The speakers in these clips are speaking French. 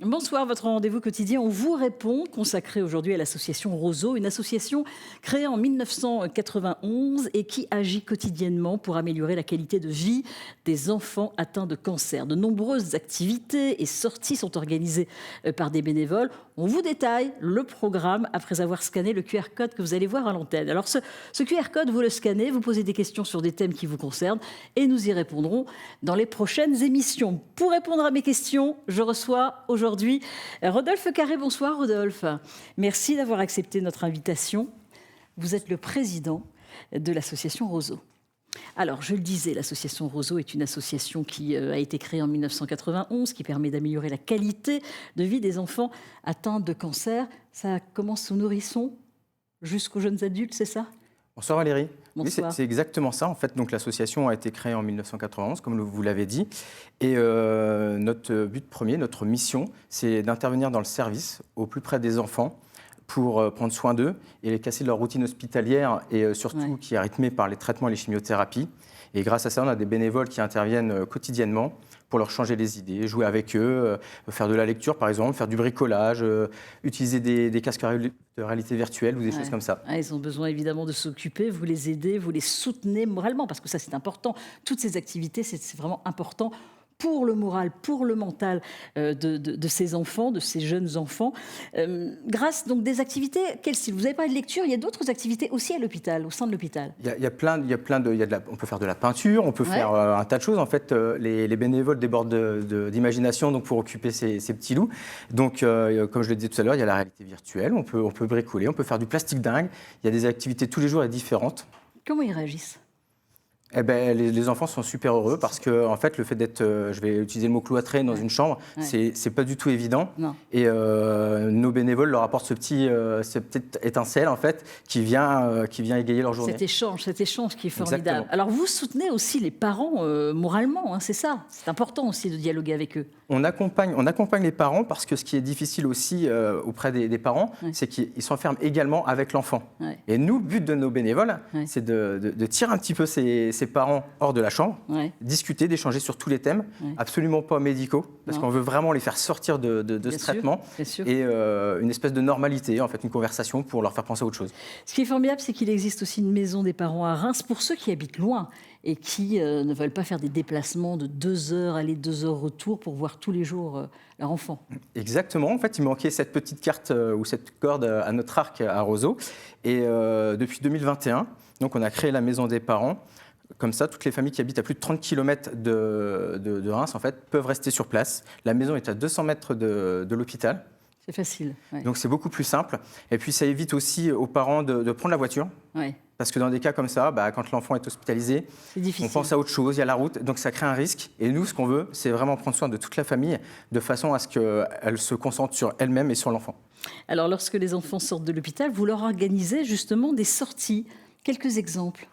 Bonsoir, votre rendez-vous quotidien, on vous répond, consacré aujourd'hui à l'association Roseau, une association créée en 1991 et qui agit quotidiennement pour améliorer la qualité de vie des enfants atteints de cancer. De nombreuses activités et sorties sont organisées par des bénévoles. On vous détaille le programme après avoir scanné le QR code que vous allez voir à l'antenne. Alors ce QR code, vous le scannez, vous posez des questions sur des thèmes qui vous concernent et nous y répondrons dans les prochaines émissions. Pour répondre à mes questions, je reçois aujourd'hui Rodolphe Carré. Bonsoir Rodolphe. Merci d'avoir accepté notre invitation. Vous êtes le président de l'association Roseau. Alors, je le disais, l'association Roseau est une association qui a été créée en 1991, qui permet d'améliorer la qualité de vie des enfants atteints de cancer. Ça commence aux nourrissons jusqu'aux jeunes adultes, c'est ça? Bonsoir Valérie. Bonsoir. Oui, c'est exactement ça. En fait, donc l'association a été créée en 1991, comme vous l'avez dit. Et notre but premier, notre mission, c'est d'intervenir dans le service au plus près des enfants pour prendre soin d'eux et les casser de leur routine hospitalière et surtout qui est rythmée par les traitements et les chimiothérapies. Et grâce à ça, on a des bénévoles qui interviennent quotidiennement pour leur changer les idées, jouer avec eux, faire de la lecture par exemple, faire du bricolage, utiliser des casques de réalité virtuelle ou des choses comme ça. Ils ont besoin évidemment de s'occuper, vous les aidez, vous les soutenez moralement, parce que ça c'est important. Toutes ces activités, c'est vraiment important pour le moral, pour le mental de ces enfants, de ces jeunes enfants. Grâce donc des activités, quel style? Vous avez parlé de lecture, il y a d'autres activités aussi à l'hôpital, au sein de l'hôpital. On peut faire de la peinture, on peut faire un tas de choses. En fait, les bénévoles débordent d'imagination donc pour occuper ces petits loups. Donc, comme je le disais tout à l'heure, il y a la réalité virtuelle, on peut bricoler, on peut faire du plastique dingue. Il y a des activités tous les jours et différentes. Comment ils réagissent? Eh ben, les enfants sont super heureux parce que en fait, le fait d'être, je vais utiliser le mot cloîtré dans une chambre, c'est pas du tout évident. Non. Et nos bénévoles leur apportent cette petite étincelle en fait qui vient égayer leur journée. Cet échange qui est formidable. Exactement. Alors vous soutenez aussi les parents moralement, hein, c'est ça. C'est important aussi de dialoguer avec eux. On accompagne les parents parce que ce qui est difficile aussi auprès des parents, c'est qu'ils s'enferment également avec l'enfant. Et nous, le but de nos bénévoles, c'est de tirer un petit peu ces parents hors de la chambre, discuter, d'échanger sur tous les thèmes, absolument pas médicaux, parce qu'on veut vraiment les faire sortir de ce traitement et une espèce de normalité, en fait, une conversation pour leur faire penser à autre chose. Ce qui est formidable, c'est qu'il existe aussi une maison des parents à Reims pour ceux qui habitent loin et qui ne veulent pas faire des déplacements de 2 heures aller, 2 heures retour pour voir tous les jours leur enfant. Exactement. En fait, il manquait cette petite carte ou cette corde à notre arc à Roseau. Et depuis 2021, donc, on a créé la maison des parents. Comme ça, toutes les familles qui habitent à plus de 30 km de Reims en fait, peuvent rester sur place. La maison est à 200 mètres de l'hôpital. C'est facile. Donc c'est beaucoup plus simple. Et puis ça évite aussi aux parents de prendre la voiture. Parce que dans des cas comme ça, quand l'enfant est hospitalisé, on pense à autre chose, il y a la route, donc ça crée un risque. Et nous, ce qu'on veut, c'est vraiment prendre soin de toute la famille de façon à ce qu'elle se concentre sur elle-même et sur l'enfant. Alors lorsque les enfants sortent de l'hôpital, vous leur organisez justement des sorties. Quelques exemples.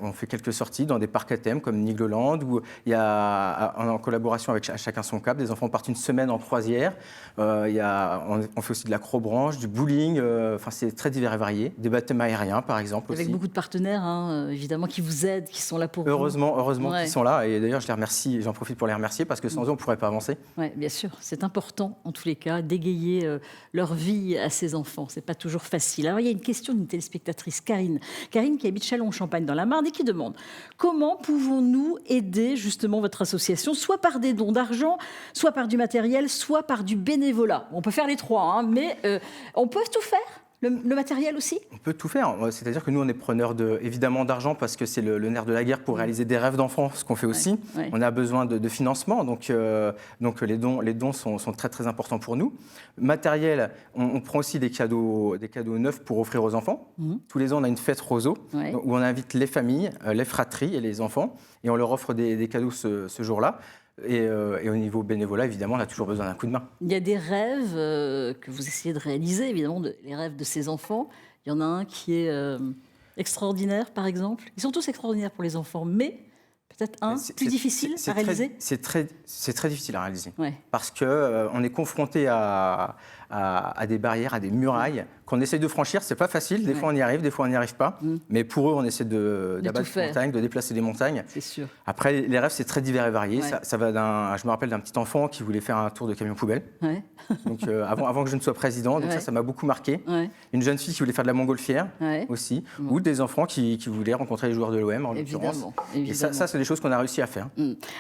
On fait quelques sorties dans des parcs à thème comme Nigloland où il y a, en collaboration avec Chacun son cap, des enfants partent une semaine en croisière. On fait aussi de l'acrobranche, du bowling, c'est très divers et varié. Des baptêmes aériens par exemple avec aussi. beaucoup de partenaires évidemment qui vous aident, qui sont là pour heureusement qu'ils sont là et d'ailleurs je les remercie, j'en profite pour les remercier parce que sans eux on ne pourrait pas avancer. Oui, bien sûr, c'est important en tous les cas d'égayer leur vie à ces enfants. C'est pas toujours facile. Alors il y a une question d'une téléspectatrice, Karine qui habite Châlons-en-Champagne dans la Marne et qui demande comment pouvons-nous aider justement votre association, soit par des dons d'argent, soit par du matériel, soit par du bénévolat. On peut faire les trois, hein, mais on peut tout faire. Le matériel aussi? On peut tout faire. C'est-à-dire que nous, on est preneurs évidemment d'argent parce que c'est le nerf de la guerre pour réaliser des rêves d'enfants, ce qu'on fait aussi. On a besoin de financement, donc les dons sont très très importants pour nous. Matériel, on prend aussi des cadeaux neufs pour offrir aux enfants. Tous les ans, on a une fête Roseau où on invite les familles, les fratries et les enfants et on leur offre des cadeaux ce jour-là. Et au niveau bénévolat, évidemment, on a toujours besoin d'un coup de main. Il y a des rêves que vous essayez de réaliser, évidemment, les rêves de ces enfants. Il y en a un qui est extraordinaire, par exemple. Ils sont tous extraordinaires pour les enfants, mais Peut-être plus difficile à réaliser. C'est très difficile à réaliser. Ouais. Parce qu'on est confronté à des barrières, à des murailles qu'on essaye de franchir. C'est pas facile. Des fois, on y arrive, des fois, on n'y arrive pas. Mais pour eux, on essaie d'abattre des montagnes, de déplacer des montagnes. C'est sûr. Après, les rêves, c'est très divers et varié. Ouais. Ça va je me rappelle d'un petit enfant qui voulait faire un tour de camion poubelle. Ouais. Donc, avant que je ne sois président. Donc, ça m'a beaucoup marqué. Ouais. Une jeune fille qui voulait faire de la montgolfière aussi. Ou des enfants qui voulaient rencontrer les joueurs de l'OM, en l'occurrence. Et ça, c'est des choses qu'on a réussi à faire.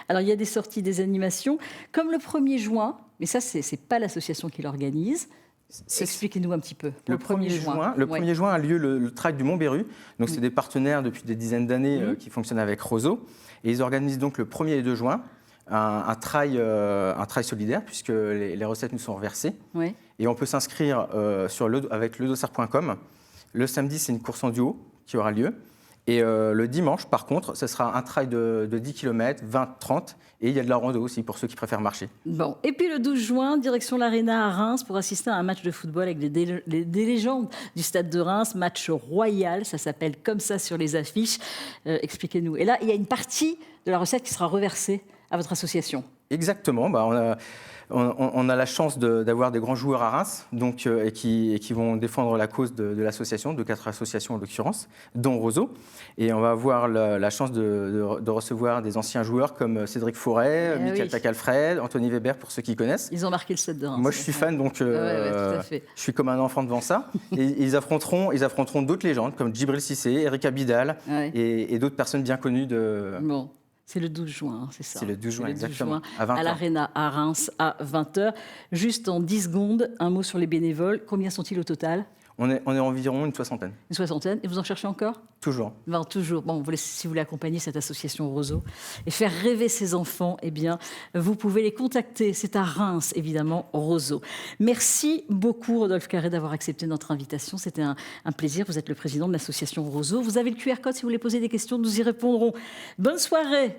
Alors, il y a des sorties, des animations. Comme le 1er juin, mais ça, ce n'est pas l'association qui l'organise. Expliquez-nous un petit peu. Le 1er juin a lieu le Trail du Mont-Berru. Donc, c'est des partenaires depuis des dizaines d'années qui fonctionnent avec Roseau. Et ils organisent donc le 1er et 2 juin un trail solidaire, puisque les recettes nous sont reversées. Ouais. Et on peut s'inscrire avec ledossard.com. Le samedi, c'est une course en duo qui aura lieu. Et le dimanche, par contre, ce sera un trail de 10 km, 20-30, et il y a de la rando aussi pour ceux qui préfèrent marcher. Bon. Et puis le 12 juin, direction l'Arena à Reims pour assister à un match de football avec des légendes du stade de Reims, match royal, ça s'appelle comme ça sur les affiches. Expliquez-nous. Et là, il y a une partie de la recette qui sera reversée à votre association. Exactement. On a la chance d'avoir des grands joueurs à Reims donc, et qui vont défendre la cause de l'association, de 4 associations en l'occurrence, dont Roseau. Et on va avoir la chance de recevoir des anciens joueurs comme Cédric Forêt, Michael Tacalfred, Anthony Weber, pour ceux qui connaissent. Ils ont marqué le stade de Reims. Moi, je suis fan, donc je suis comme un enfant devant ça. Et ils affronteront d'autres légendes comme Djibril Cissé, Eric Abidal et d'autres personnes bien connues de... Bon. C'est le 12 juin, c'est ça. C'est le 12 juin, exactement. À 20h. À l'Arena à Reims, à 20h. Juste en 10 secondes, un mot sur les bénévoles. Combien sont-ils au total ? On est environ une soixantaine. Une soixantaine. Et vous en cherchez encore ? Toujours. Toujours. Bon, si vous voulez accompagner cette association Roseau et faire rêver ses enfants, eh bien, vous pouvez les contacter. C'est à Reims, évidemment, Roseau. Merci beaucoup, Rodolphe Carré, d'avoir accepté notre invitation. C'était un plaisir. Vous êtes le président de l'association Roseau. Vous avez le QR code si vous voulez poser des questions. Nous y répondrons. Bonne soirée.